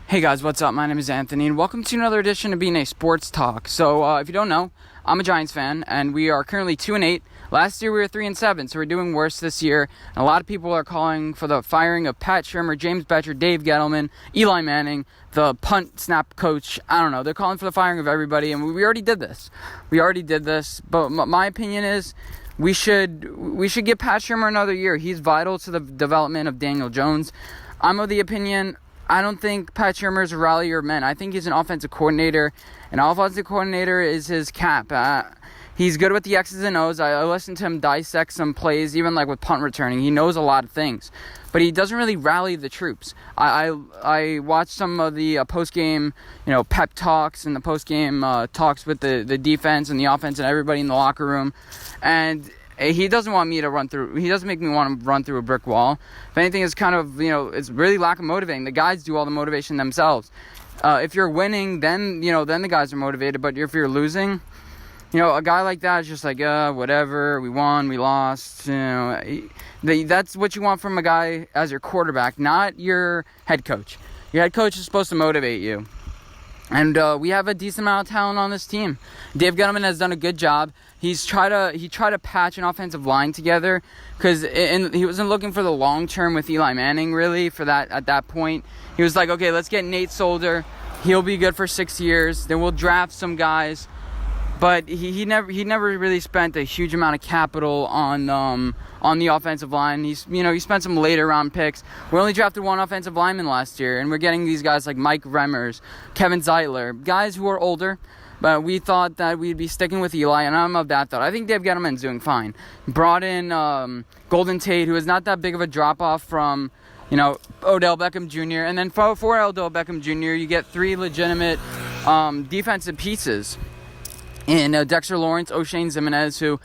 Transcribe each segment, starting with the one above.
Hey guys, what's up? My name is Anthony, and welcome to another edition of Being a Sports Talk. So, if you don't know, I'm a Giants fan, and we are currently 2-8. Last year we were 3-7, so we're doing worse this year. And a lot of people are calling for the firing of Pat Shurmur, James Bettcher, Dave Gettleman, Eli Manning, the punt snap coach. I don't know. They're calling for the firing of everybody, and we already did this. But my opinion is we should give Pat Shurmur another year. He's vital to the development of Daniel Jones. I'm of the opinion, I don't think Pat Shurmur is a rallier of men. I think he's an offensive coordinator. An offensive coordinator is his cap. He's good with the X's and O's. I listened to him dissect some plays, even like with punt returning. He knows a lot of things, but he doesn't really rally the troops. I watched some of the post-game, pep talks and the post-game talks with the defense and the offense and everybody in the locker room, and he doesn't want me to run through. He doesn't make me want to run through a brick wall. If anything, it's kind of, it's really lack of motivating. The guys do all the motivation themselves. If you're winning, then the guys are motivated. But if you're losing, a guy like that is just like, whatever. We won, we lost. That's what you want from a guy as your quarterback, not your head coach. Your head coach is supposed to motivate you. And we have a decent amount of talent on this team. Dave Gettleman has done a good job. He tried to patch an offensive line together because he wasn't looking for the long term with Eli Manning really for that at that point. He was like, okay, let's get Nate Solder. He'll be good for 6 years. Then we'll draft some guys. But he never really spent a huge amount of capital on the offensive line. He spent some later round picks. We only drafted one offensive lineman last year, and we're getting these guys like Mike Remmers, Kevin Zeitler, guys who are older. But we thought that we'd be sticking with Eli, and I'm of that thought. I think Dave Gettleman's doing fine. Brought in Golden Tate, who is not that big of a drop-off from, Odell Beckham Jr. And then for Odell Beckham Jr., you get three legitimate defensive pieces in Dexter Lawrence, O'Shane Ximines, who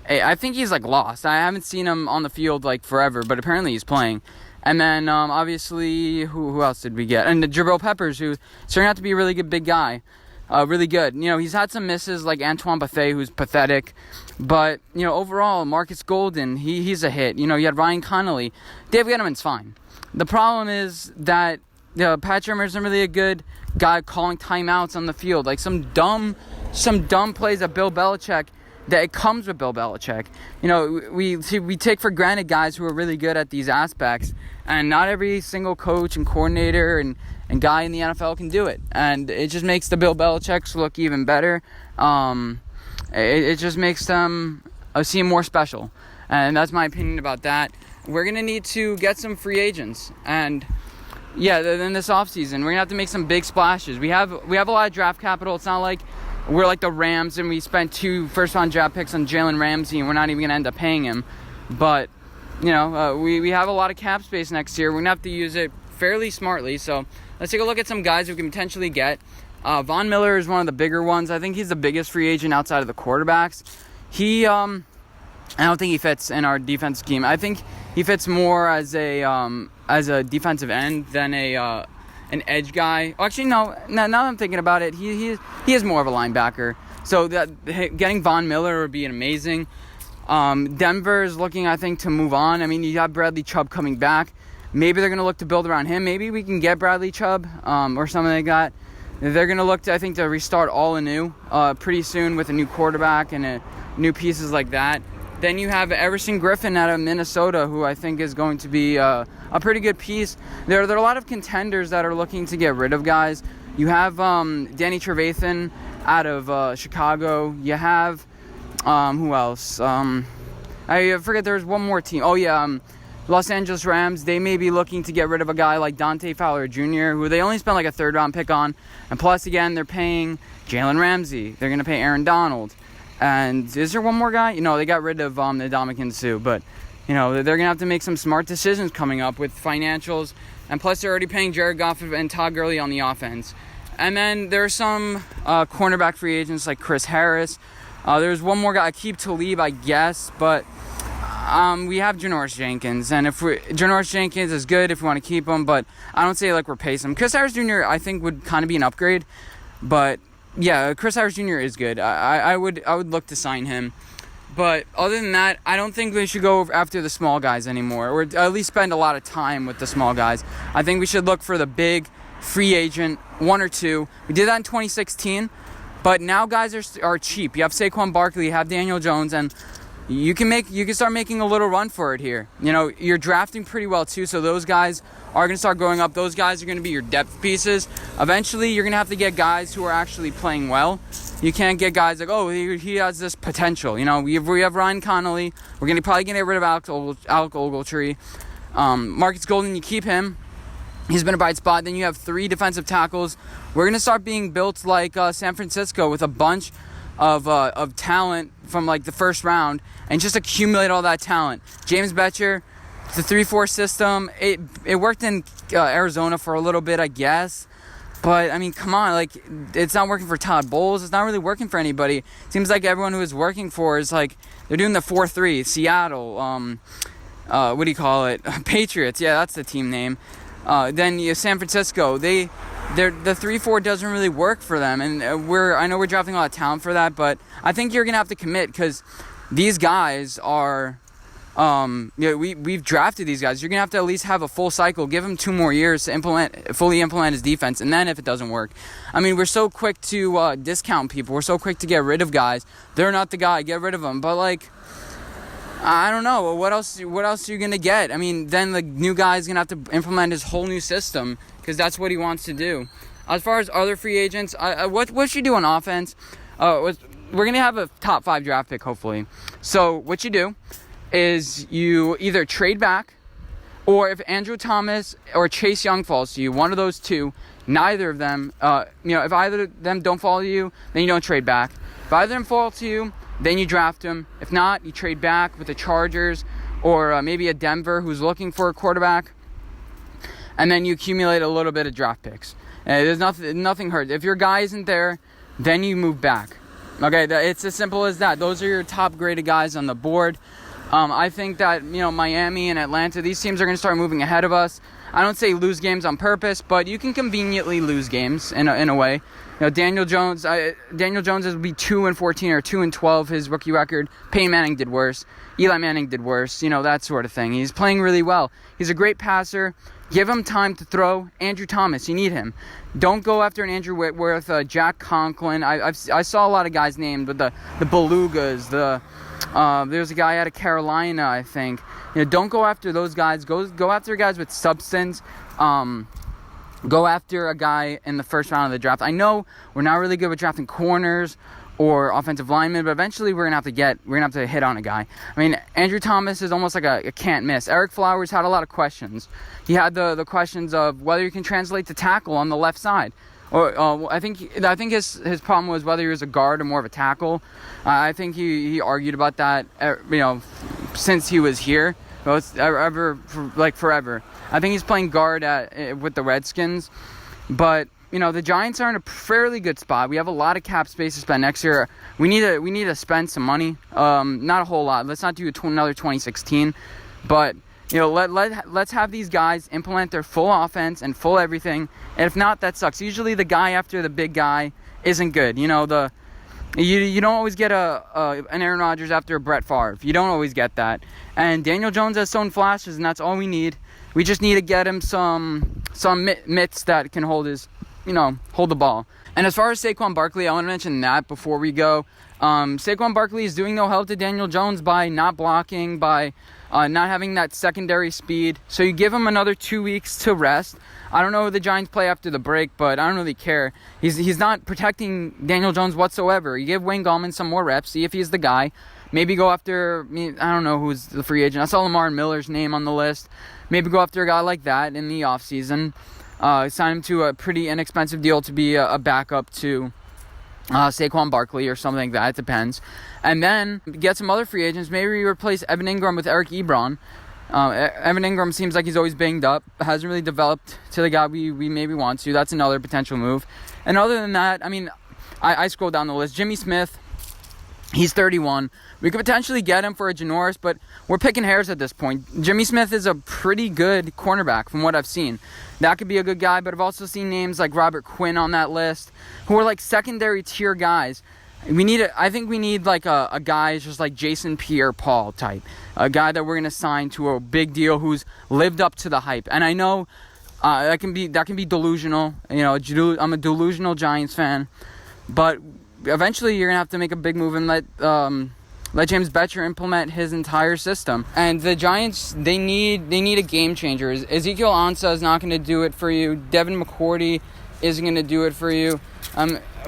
I think he's lost. I haven't seen him on the field forever, but apparently he's playing. And then obviously, who else did we get? And Jabril Peppers, who's turning out to be a really good big guy. Really good. He's had some misses like Antoine Bethea, who's pathetic. But, overall, Marcus Golden, he's a hit. You had Ryan Connolly. Dave Gettleman's fine. The problem is that Pat Shurmur isn't really a good guy calling timeouts on the field. Like some dumb plays that Bill Belichick, that it comes with Bill Belichick. We take for granted guys who are really good at these aspects, and not every single coach and coordinator and guy in the NFL can do it. And it just makes the Bill Belichicks look even better. It just makes them seem more special. And that's my opinion about that. We're going to need to get some free agents. And yeah, in this offseason, we're going to have to make some big splashes. We have a lot of draft capital. It's not like we're like the Rams and we spent 2 first-round draft picks on Jalen Ramsey and we're not even going to end up paying him. But, we have a lot of cap space next year. We're going to have to use it fairly smartly. So let's take a look at some guys we can potentially get. Von Miller is one of the bigger ones. I think he's the biggest free agent outside of the quarterbacks. I don't think he fits in our defense scheme. I think he fits more as a defensive end than an edge guy. Oh, actually, no. Now that I'm thinking about it, he is more of a linebacker. So getting Von Miller would be amazing. Denver is looking, I think, to move on. I mean, you have Bradley Chubb coming back. Maybe they're going to look to build around him. Maybe we can get Bradley Chubb or something like that. They're going to look to, I think, to restart all anew pretty soon with a new quarterback and new pieces like that. Then you have Everson Griffin out of Minnesota, who I think is going to be a pretty good piece. There are a lot of contenders that are looking to get rid of guys. You have Danny Trevathan out of Chicago. You have, who else? I forget, there's one more team. Oh, yeah, Los Angeles Rams. They may be looking to get rid of a guy like Dante Fowler Jr., who they only spent a 3rd-round pick on. And plus, again, they're paying Jalen Ramsey. They're going to pay Aaron Donald. And is there one more guy? They got rid of Ndamukong Suh, but they're gonna have to make some smart decisions coming up with financials, and plus they're already paying Jared Goff and Todd Gurley on the offense. And then there's some cornerback free agents like Chris Harris. There's one more guy, Aqib Talib, I guess, but we have Janoris Jenkins, and Janoris Jenkins is good if we want to keep him, but I don't say replace him. Chris Harris Jr. I think would kind of be an upgrade, but yeah, Chris Harris Jr. is good. I would look to sign him. But other than that, I don't think we should go after the small guys anymore, or at least spend a lot of time with the small guys. I think we should look for the big free agent, one or two. We did that in 2016, but now guys are cheap. You have Saquon Barkley, you have Daniel Jones, and you can start making a little run for it here. You know, you're drafting pretty well too, so those guys are going to start growing up. Those guys are going to be your depth pieces. Eventually, you're going to have to get guys who are actually playing well. You can't get guys like, oh, he has this potential. You know, we have Ryan Connolly. We're probably going to get rid of Alec Ogletree. Marcus Golden, you keep him. He's been a bright spot. Then you have 3 defensive tackles. We're going to start being built like San Francisco with a bunch of talent from like the first round and just accumulate all that talent. James Betcher, the 3-4 system, it worked in Arizona for a little bit, I guess. But, I mean, come on, like, it's not working for Todd Bowles. It's not really working for anybody. It seems like everyone who is working for is, like, they're doing the 4-3. Seattle, what do you call it? Patriots, yeah, that's the team name. Then you have San Francisco. The 3-4 doesn't really work for them. And I know we're drafting a lot of talent for that, but I think you're going to have to commit because these guys are... we've drafted these guys. You're gonna have to at least have a full cycle. Give him 2 more years to fully implement his defense, and then if it doesn't work, I mean, we're so quick to discount people. We're so quick to get rid of guys. They're not the guy. Get rid of them. But like, I don't know. What else are you gonna get? I mean, then the new guy's gonna have to implement his whole new system because that's what he wants to do. As far as other free agents, what should you do on offense? We're gonna have a top 5 draft pick hopefully. So what you do is you either trade back, or if Andrew Thomas or Chase Young falls to you, one of those two, neither of them, if either of them don't fall to you, then you don't trade back. If either of them fall to you, then you draft them. If not, you trade back with the Chargers or maybe a Denver who's looking for a quarterback, and then you accumulate a little bit of draft picks. There's nothing hurt. If your guy isn't there, then you move back. Okay, it's as simple as that. Those are your top graded guys on the board. I think that, Miami and Atlanta, these teams are going to start moving ahead of us. I don't say lose games on purpose, but you can conveniently lose games in a way. Daniel Jones will be 2-14 or 2-12, his rookie record. Peyton Manning did worse. Eli Manning did worse, that sort of thing. He's playing really well. He's a great passer. Give him time to throw. Andrew Thomas, you need him. Don't go after an Andrew Whitworth, Jack Conklin. I saw a lot of guys named, but the Belugas, there's a guy out of Carolina, I think. Don't go after those guys. Go after guys with substance. Go after a guy in the first round of the draft. I know we're not really good with drafting corners or offensive linemen, but eventually we're gonna have to hit on a guy. I mean, Andrew Thomas is almost like a can't miss. Eric Flowers had a lot of questions. He had the questions of whether you can translate to tackle on the left side. Or I think his problem was whether he was a guard or more of a tackle. I think he argued about that, since he was here. Well, it's forever. I think he's playing guard with the Redskins, but the Giants are in a fairly good spot. We have a lot of cap space to spend next year. We need to spend some money. Not a whole lot. Let's not do another 2016, but. Let's have these guys implement their full offense and full everything. And if not, that sucks. Usually the guy after the big guy isn't good. You don't always get an Aaron Rodgers after a Brett Favre. You don't always get that. And Daniel Jones has shown flashes, and that's all we need. We just need to get him some mitts that can hold the ball. And as far as Saquon Barkley, I want to mention that before we go. Saquon Barkley is doing no help to Daniel Jones by not blocking, by not having that secondary speed. So you give him another 2 weeks to rest. I don't know who the Giants play after the break, but I don't really care. He's not protecting Daniel Jones whatsoever. You give Wayne Gallman some more reps, see if he's the guy. Maybe go after, I don't know who's the free agent. I saw Lamar Miller's name on the list. Maybe go after a guy like that in the offseason. Sign him to a pretty inexpensive deal to be a backup to Saquon Barkley or something like that. It depends. And then get some other free agents. Maybe we replace Evan Ingram with Eric Ebron. Evan Ingram seems like he's always banged up. Hasn't really developed to the guy we maybe want to. That's another potential move. And other than that, I scrolled down the list. Jimmy Smith, he's 31. We could potentially get him for a Janoris, but we're picking hairs at this point. Jimmy Smith is a pretty good cornerback from what I've seen. That could be a good guy, but I've also seen names like Robert Quinn on that list who are like secondary tier guys. I think we need like a guy just like Jason Pierre-Paul type. A guy that we're going to sign to a big deal who's lived up to the hype. And I know That can be delusional. I'm a delusional Giants fan, but eventually you're gonna have to make a big move and let James Bettcher implement his entire system. And the Giants, they need a game changer. Ezekiel Ansah is not going to do it for you. Devin McCourty isn't going to do it for you.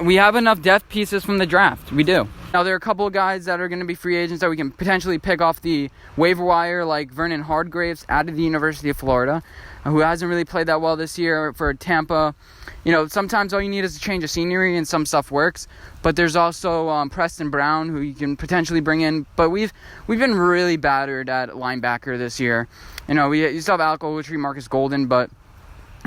We have enough depth pieces from the draft. We do. Now, there are a couple of guys that are going to be free agents that we can potentially pick off the waiver wire, like Vernon Hardgraves out of the University of Florida, who hasn't really played that well this year for Tampa. Sometimes all you need is a change of scenery and some stuff works. But there's also Preston Brown, who you can potentially bring in. But we've been really battered at linebacker this year. We still have Alec Ogletree, Marcus Golden, but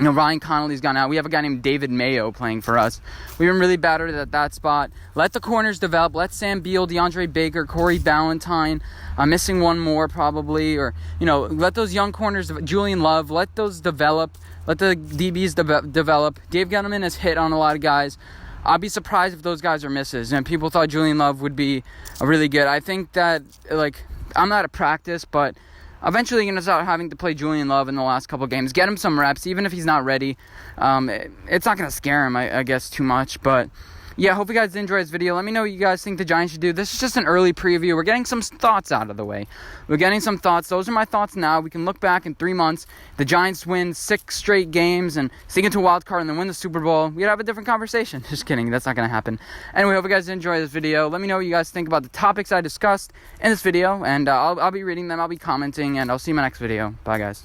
Ryan Connolly's gone out. We have a guy named David Mayo playing for us. We've been really battered at that spot. Let the corners develop. Let Sam Beal, DeAndre Baker, Corey Ballantyne. I'm missing one more probably. Or, let those young corners, Julian Love, let those develop. Let the DBs develop. Dave Gettleman has hit on a lot of guys. I'll be surprised if those guys are misses. And people thought Julian Love would be really good. I think that, I'm not at practice, but eventually you're going to start having to play Julian Love in the last couple of games. Get him some reps, even if he's not ready. It's not going to scare him, I guess, too much. But, yeah, hope you guys enjoy this video. Let me know what you guys think the Giants should do. This is just an early preview. We're getting some thoughts out of the way. We're getting some thoughts. Those are my thoughts now. We can look back in 3 months. The Giants win 6 straight games and sink into a wild card and then win the Super Bowl. We'd have a different conversation. Just kidding. That's not going to happen. Anyway, hope you guys enjoy this video. Let me know what you guys think about the topics I discussed in this video. And I'll be reading them. I'll be commenting. And I'll see you in my next video. Bye, guys.